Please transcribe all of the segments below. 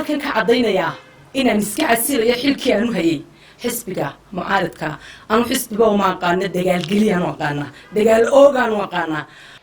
halkan ka cadaynayaa inaan iska casilayo xilkii aanu hayay xisbiga mucaaradka aanu xisbiga uma aqaana dagaalgeliyaan u aqaana dagaal oogaan u aqaana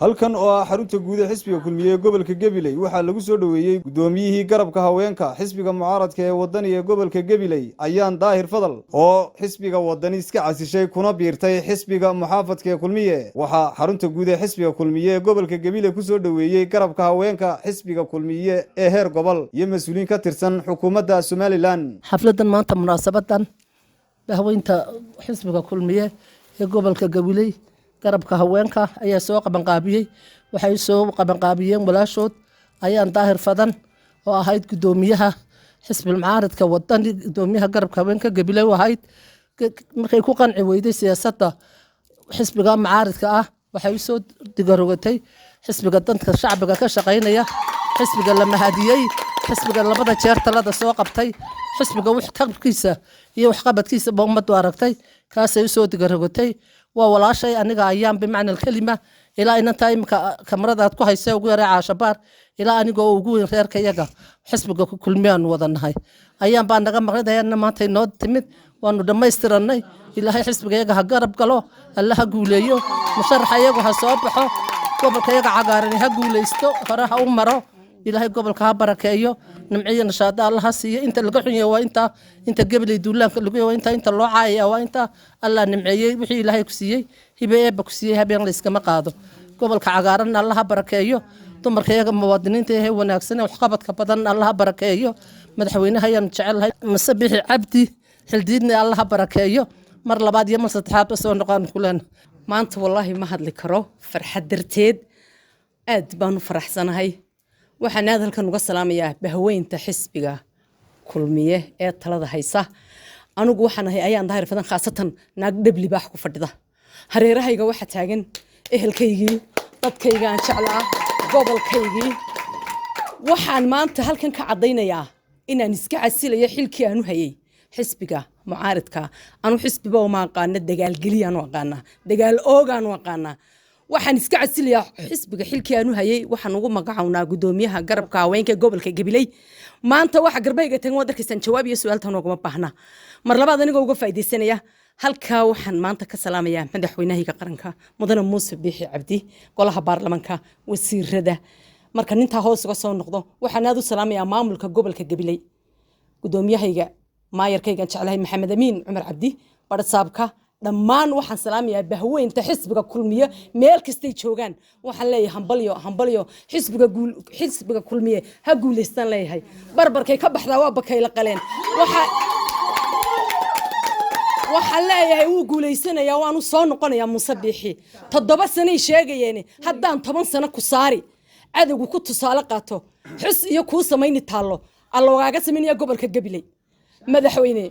halkan oo ah xarunta guud ee xisbiga kulmiye gobolka Gabiley waxaa lagu soo dhaweeyay gudoomiyihii garabka haweenka xisbiga mucaaradka ee wadaniga gobolka Gabiley ayaan daahir fadal oo xisbiga wadani iska casishay kuna biirtay xisbiga muxaafadka ee kulmiye waxa xarunta guud ee xisbiga kulmiye gobolka Gabiley ku soo dhaweeyay garabka haweenka xisbiga kulmiye ee heer gobol iyo mas'uuliin ka tirsan xukuumadda Somaliland xafladan maanta munaasabadan haweenta xisbiga kulmiye ee gobolka Gabiley garabka haweenka ayaa soo qabanqaabiyay waxay soo qabanqaabiyeen walaashood ayaan daahir fadan oo ahayd gudoomiyaha xisbiga mucaaradka wadani gudoomiyaha garabka haweenka Gabiley ahayd markay ku qanci weyday siyaasadda xisbiga mucaaradka ah waxay soo digarogatay xisbiga danka shacbiga ka shaqeynaya xisbiga la mahadiyay xisbiga labada jeer talada soo qabtay xisbiga wax qabkiisa iyo wax qabadkiisa ummaddu aragtay kaasay soo digarogatay waa walaashay aniga ayaan bimacna kalima ilaa inta imka kamaradaad ku hayso ugu yaray caashabaar ilaa aniga ugu weyn reerkayaga xisbiga ku kulmiyaan wadanahay ayaan baan naga maqnaydayna maanta inoo timid waanu dhamaystiranay ilaahay xisbigayaga ha garab galo alla ha guuleeyo musharaxayagu ha soo baxo gobolkayaga cagaaran ha guuleysto hore ha u maro ilaahay gobolka ha barakeeyo nimciyo nashaada Allah ha siiyo inta laga xunyo waa inta Gabiley duulaanka lagu yahay inta loo caayay waa inta Allah nimceeyay wixii ilaahay ku siiyay hibeeba ku siiyay habeen la iskama qaado gobolka cagaaran Allah ha barakeeyo dumarkayaga muwaadiniinta ee wanaagsan wax qabadka badan Allah ha barakeeyo madaxweynaha ayaan jecelahay Masabixi Cabdi xildiidna Allah ha barakeeyo mar labaad iyo mar saddexaad soo noqon kulan maanta wallahi ma hadli karo farxad darteed aad baan u faraxsanahay waxaan aad halkan uga salaamayaa bahaweynta xisbiga kulmiye ee talada haysa anigu waxaan ahay ayaan daahir fadan khaasatan naag dhabli baax ku fadhida hareerahayga waxa taagan ehelkaygii dadkayga aan jeclaa gobolkaygii waxaan maanta halkan ka cadaynayaa inaan iska casilayo xilkii aanu hayay xisbiga mucaaradka aanu xisbiga uma aqaana dagaalgeliyaan u aqaana dagaal oogaan u aqaana waxaan iska casilayaa xisbiga xilkii aanu hayay waxaan ugu magacawnaa gudoomiyaha garabka haweenka gobolka Gabiley maanta waxa garbayga tan wadarkiisan jawaab iyo su'aaltan uga baahna mar labaad aniga uga faa'iideysanaya halka waxaan maanta ka salaamayaa madaxweynaha qaranka mudane Muuse Biixi Cabdi golaha baarlamaanka wasiirada marka ninta hoos uga soo noqdo waxaan aad u salaamayaa maamulka gobolka Gabiley gudoomiyahayga maayarkayga jeclahay Maxamed Amiin Cumar Cabdi barsaabka dhammaan waxaan salaamayaa bahaweynta xisbiga kulmiye meel kastay joogaan waxaan leeyahay hambalyo xisbiga kulmiye ha guuleystaan leeyahay barbarkay ka baxdaa waa bakay la qaleen waxaan leeyahay uu guuleysanayaa waan u soo noqonayaa Muuse Biixi 7 sano sheegayeen haddaan 10 sano ku saari cadawgu ku tusaale qaato xus iyo ku sameeyni taalo alla waaga sameeyaa gobolka Gabiley madaxweyne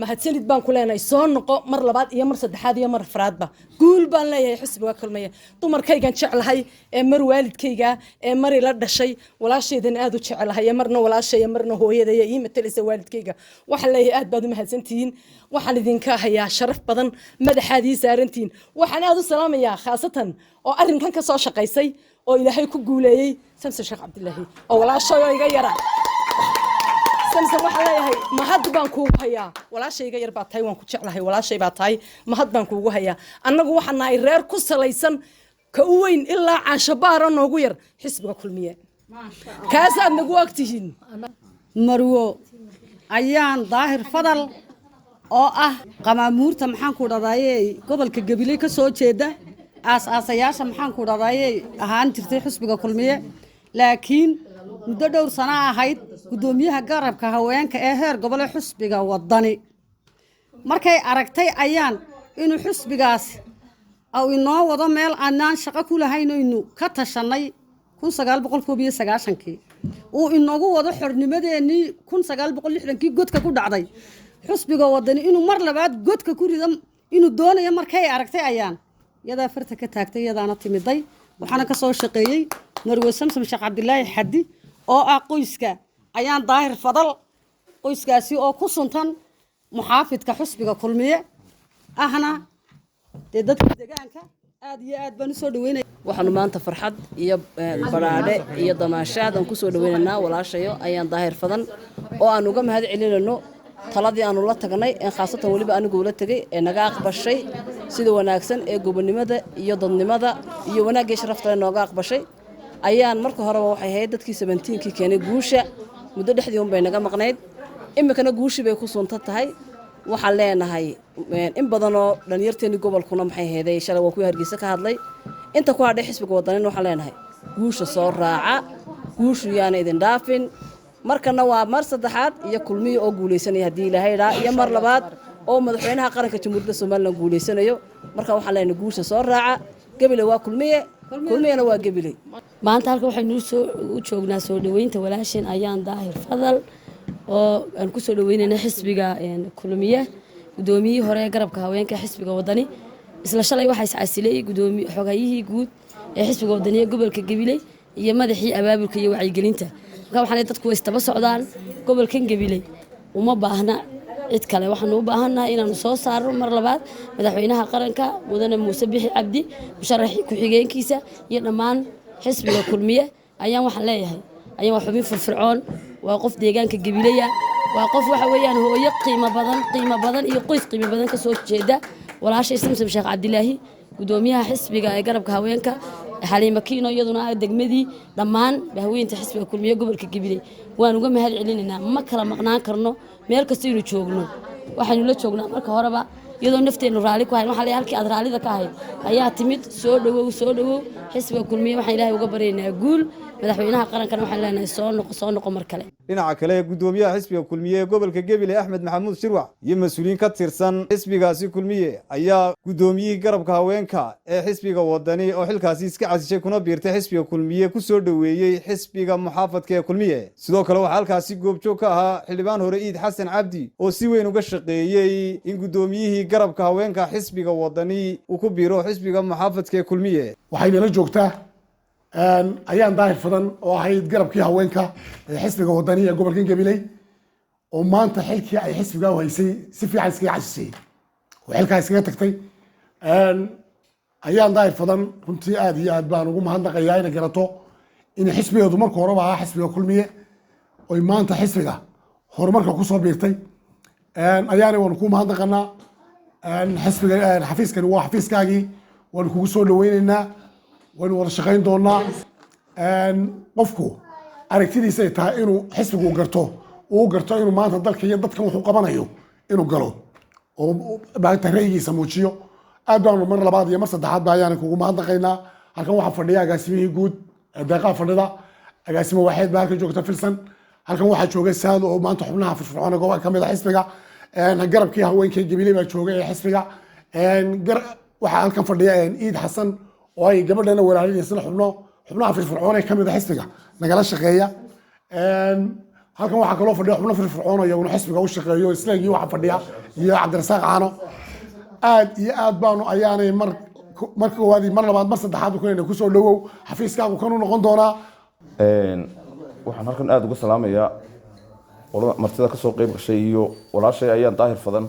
mahadsanid baan ku leenahay soo noqo mar labaad iyo mar saddexaad iyo mar afraadba guul baan leeyahay xisbiga kulmiye dumarkaygan jeclahay ee mar waalidkayga ee mar ila dhashay walaashaydan aad u jeclahay marna walaashay marna hooyaday iyo matalisa waalidkayga waxa leeyahay aad baad u mahadsantihiin waxaan idinka hayaa sharaf badan madaxaadii saarantiin waxaan aad u salaamayaa khaasatan oo arrinkan ka soo shaqaysay oo ilaahay ku guuleeyay Samson Sheekh Cabdillaahi oo walaashay iga yara samsan waxa leeyahay mahad baan kuugu hayaa walaashayga yar baa tahay waan ku jeclahay walaashay baa tahay mahad baan kuugu hayaa annagu waxaan nahay reer ku salaysan ka u weyn ilaa caashabaar noogu yar xisbiga kulmiye kaasaad nagu agtihiin marwo ayaan daahir fadal oo ah qamaamuurta maxaan ku dhadaayay gobolka Gabiley ka soo jeeda aasaasayasha maxaan ku dhadaayay ahaan jirtay xisbiga kulmiye laakiin muddo dhowr sano ahayd gudoomiyaha garabka haweenka ee heer gobol xisbiga wadani markay aragtay ayaan inuu xisbigaas aw inoo wado meel aanan shaqo ku lahayn inuu ka tashanay 1990kii uu inoogu wado xornimadeeni 1960kii godka ku dhacday xisbiga wadani inuu mar labaad godka ku rido inuu doonayo markay aragtay ayaan yada farta ka taagtay yadaana timiday waxaana ka soo shaqeeyay marwo Samson Sheekh Cabdillaahi Xaddi oo ah qoyska ayaan daahir fadal qoyskaasi oo ku suntan muxaafidka xisbiga kulmiye ahna dadka deegaanka aad iyo aad baan u soo dhaweynaya waxaanu maanta farxad iyo baraadhe iyo damaashaad aan ku soo dhaweynaynaa walaashayo ayaan daahir fadan oo aan uga mahad celinayno taladii aanu la tagnay ee khaasatan waliba anigu la tagay ee naga aqbashay sida wanaagsan ee gobonimada iyo dadnimada iyo wanaagga sharafta nooga aqbashay ayaan marka hore waxay ahayd dadkii 17kii keenay guusha muddo dhexdii un bay naga maqnayd imikana guushi bay ku sunta tahay waxaan leenahay in badan oo dhalinyarteeni gobolkuna maxay ahayd shalay waa ku Hargeysa ka hadlay inta ku hadhay xisbiga wadani waxaan leenahay guusha soo raaca guushu yaana idin dhaafin markana waa mar saddexaad iyo kulmiye oo guuleysanaya hadii Ilaahay raa iyo mar labaad oo madaxweynaha qaranka Jamhuuriyadda Soomaaliland guuleysanayo marka waxaan leenahay guusha soo raaca Gabiley waa kulmiyena waa Gabiley maanta halka waxaynu u joognaa soo dhaweynta walaasheen ayaan daahir fadal oo aan ku soo dhaweynayna xisbiga kulmiye gudoomiyihii hore ee garabka haweenka xisbiga wadani isla shalay waxa iscasilay gudoomiye xogayihii guud ee xisbiga wadani ee gobolka Gabiley iyo madaxii abaabulka iyo wacyigelinta marka waxaan dadku istaba socdaan gobolkan Gabiley uma baahna cid kale waxaan u baahanahay inaan soo saaro mar labaad madaxweynaha qaranka mudane Muuse Bixi Cabdi musharaxii ku xigeenkiisa iyo dhammaan xisbiga kulmiye ayaan waxaan leeyahay ayaan wax xubin firfircoon waa qof deegaanka Gabileya waa qof waxa weeyaan hooyo qiimo badan iyo qoys qiimo badan ka soo jeeda walaashay Samsam Sheekh Cabdilaahi gudoomiyaha xisbiga ee garabka haweenka Xaliima Kiino iyaduna degmadii dhammaan bahweynta xisbiga kulmiye gobolka Gabiley waan uga mahad celinaynaa ma kala maqnaan karno meel kasta inuu joogno waxaanu la joognaa marka horeba iyadoo nafteenu raali ku hayn waxa la halkii aad raalida ka ahayd ayaa timid soo dhawow xisbiga kulmiye waxaan Ilaahay uga baryaynaa guul madaxweynaha qarankana waxaan leenahay soo noqo mar kale dhinaca kale gudoomiyaha xisbiga kulmiye ee gobolka Gabiley Axmed Maxamuud Shirwac iyo mas'uuliyiin ka tirsan xisbigaasi kulmiye ayaa gudoomiyihii garabka haweenka ee xisbiga wadani oo xilkaasi iska casishay kuna biirtay xisbiga kulmiye ku soo dhaweeyay xisbiga muxaafadka ee kulmiye sidoo kale waxa halkaasi goobjoog ka ahaa xildhibaan hore Iid Xasan Cabdi oo si weyn uga shaqeeyay in gudoomiyihii garabka haweenka xisbiga wadani uu ku biiro xisbiga muxaafadka ee kulmiye waxayna la joogtaa ayaan daahir fadan oo ahayd garabkii haweenka ee xisbiga wadani ee gobolka Gabiley oo maanta xilkii ay xisbiga u haysay si fiican iskaga casisay oo xilkaas iskaga tagtay ayaan daahir fadan runtii aad iyo aad baan ugu mahadnaqayaa inay garato in xisbigeedu marka horeba ahaa xisbiga kulmiye oo maanta xisbiga horumarka ku soo biirtay ayaana waan ku mahadnaqanaa xisbiga xafiiskani waa xafiiskaagii waan kugu soo dhaweynaynaa waan wada shaqayn doonaa qofku aragtidiisa ay tahay inuu xisbigu garto inuu maanta dalka iyo dadkan wuxuu qabanayo inuu galo oo baahita ra'yigiisa muujiyo aad baanu mar labaad iyo mar saddexaad ba ayaan kugu mahadnaqaynaa halkan waxaa fadhiya agaasimihii guud deeqaha fadhida agaasimo waaxeed baa halkan joogta filsan halkan waxaa joogay saad oo maanta xubnaha firfircoon ee gobolka kamid ah xisbiga garabkii haweenkii Gabiley baa joogay ee xisbiga waxaa halkan fadhiya Iid Xasan oo ay gabadhana walaalinaysa xubnaha firfircoon ee kamid ah xisbiga nagala shaqeeya halkan waxaa kaloo fadhiya xubno firfircoon oo uu xisbiga u shaqeeyo islaagii waxa fadhiya iyo Cabdirasaaq Caano aad iyo aad baanu ayaanay mar koowaad mar labaad mar saddexaad ku soo dhawow xafiiskaagu kan u noqon doonaa waxaan halkan aad uga salaamayaa qolada martida ka soo qayb gashay iyo walaashay ayaan daahir fadan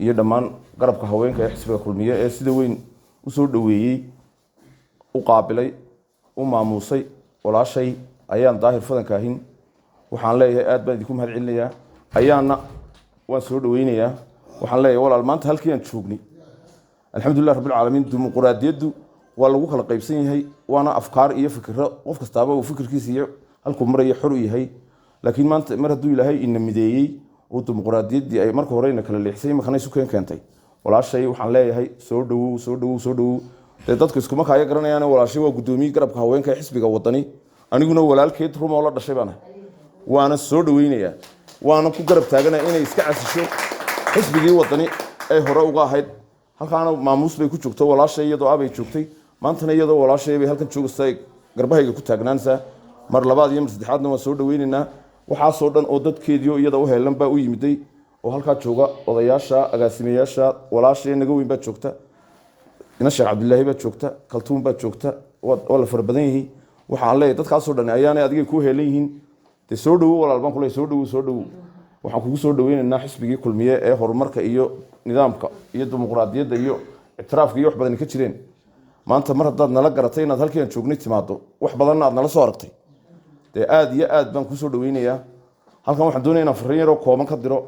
iyo dhammaan garabka haweenka ee xisbiga kulmiye ee sida weyn u soo dhaweeyay u qaabilay u maamuusay walaashay ayaan daahir fadan kaahin waxaan leeyahay aad baan idinku mahad celinayaa ayaana waan soo dhaweynayaa waxaan leeyahay walaal maanta halkii aan joognay alxamdulillaah rabbil caalamiin dimuqraadiyaddu waa lagu kala qaybsan yahay waana afkaar iyo fikirro qof kastaaba uu fikirkiisa iyo halkuu marayo xor u yahay laakiin maanta mar hadduu ilaahay ina mideeyey oo dimuqraadiyaddii ay marka hore ina kala leexisay imakana isu keentay walaashay waxaan leeyahay soo dhawow dee dadku iskuma kaaya garanayaan walaashay waa guddoomiye garabka haweenka ee xisbiga wadani aniguna walaalkeed rumo la dhashay baan waana soo dhaweynayaa waana ku garab taaganaa inay iska casisho xisbigii wadani ay hore uga ahayd halkaana maamuus bay ku joogto walaashay iyadoo abay joogtay maantana iyadoo walaashay bay halkan joogaysaa garbahayga ku taagnaanaysaa mar labaad iyo mar saddexaadna waan soo dhaweynaynaa waxaasoo dhan oo dadkeediio iyada u heelan baa u yimiday oo halkaa jooga odayaasha agaasimayaasha walaashay naga weyn baa joogta ina Sheekh Cabdilaahi baa joogta kaltuun baa joogta waa la fara badan yihiin waxaan leeyahay dadkaasoo dhan ayaanay adiga ku heelan yihiin dee soo dhawow walaal baan ku leeyahay soo dhawow waxaan kugu soo dhaweynaynaa xisbigii kulmiye ee horumarka iyo nidaamka iyo dimuqraadiyadda iyo ictiraafka iyo wax badan ka jireen maanta mar haddaad nala garatay inaad halkii aan joognay timaado wax badanna aad nala soo aragtay dee aad iyo aad baan kusoo dhaweynayaa halkan waxaan doonaya inaan fariin yaroo kooban ka diro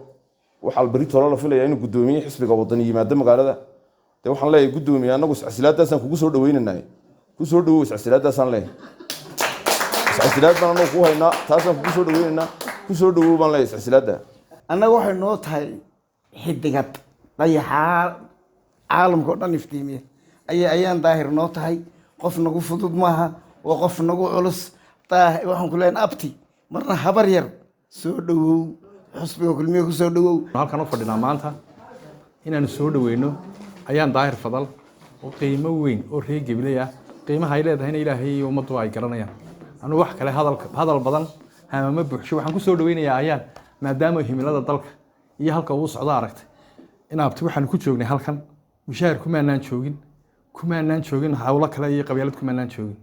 waxaa beri tolo la filayaa inuu guddoomiye xisbiga wadani yimaado magaalada dee waxaan leeyahay guddoomiye annagu iscasilaadaasaan kugu soo dhaweynanay ku soo dhawow iscasilaadaasaan leeyahay iscasilaad baan annagu ku haynaa taasaan kugu soo dhaweynaynaa ku soo dhawow baan leeyahay iscasilaadda annaga waxay noo tahay xidigad dayaxaa caalamka oo dhan iftiimiya ayaan daahir noo tahay qof nagu fudud maaha waa qof nagu culus waxaan ku leenahay abti marna habar yar soo dhawow xusbiga kulmiye ku soo dhawow halkan u fadhinaa maanta inaanu soo dhaweyno ayaan daahir fadal oo qiimo weyn oo reer Gabiley ah qiimaha ay leedahayna ilaahay iyo ummaddu ay garanayaan anu wax kale hadal badan ama buuxsho waxaan ku soo dhaweynayaa ayaan maadaama himilada dalka iyo halka uu socdo aragtay in abti waxaan ku joognay halkan mushaar kumaanaan joogin hawlo kale iyo qabyaalad kumaanaan joogin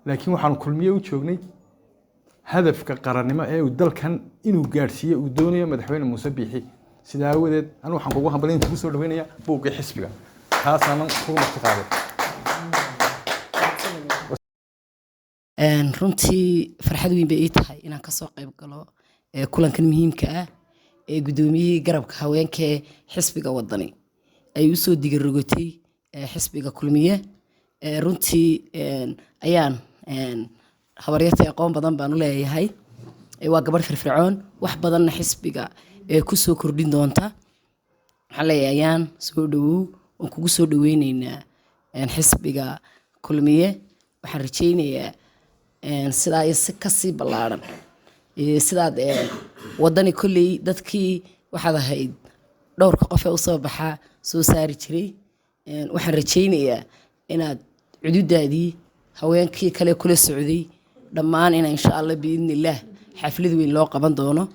laakiin waxaan kulmiye u joognay hadafka qarannimo ee uu dalkan inuu gaarsiiyo uu doonayo madaxweyne Muuse Biixi sida awadeed anu waxaan kugu hambalin ku soo dhaweynaya buuqii xisbiga taasaan ku martiqaaday runtii farxad weyn bay ii tahay inaan ka soo qayb galo kulankan muhiimka ah ee gudoomiyihii garabka haweenka ee xisbiga wadani ay u soo digarogotay xisbiga kulmiye runtii ayaan habaryartay aqoon badan baan u leeyahay waa gabar firfircoon wax badanna xisbiga ku soo kordhin doonta waxaan leeyahay ayaan soo dhawow oo kugu soo dhaweynaynaa xisbiga kulmiye waxaan rajaynayaa sidaa si kasii ballaaran sidaad wadani kolley dadkii waxaad ahayd dhowrka qof ee usoo baxaa soo saari jiray waxaan rajaynayaa inaad cududaadii haweenkii kale kula socday dhammaan ina insha allah biidnillaah xaflad weyn loo qaban doono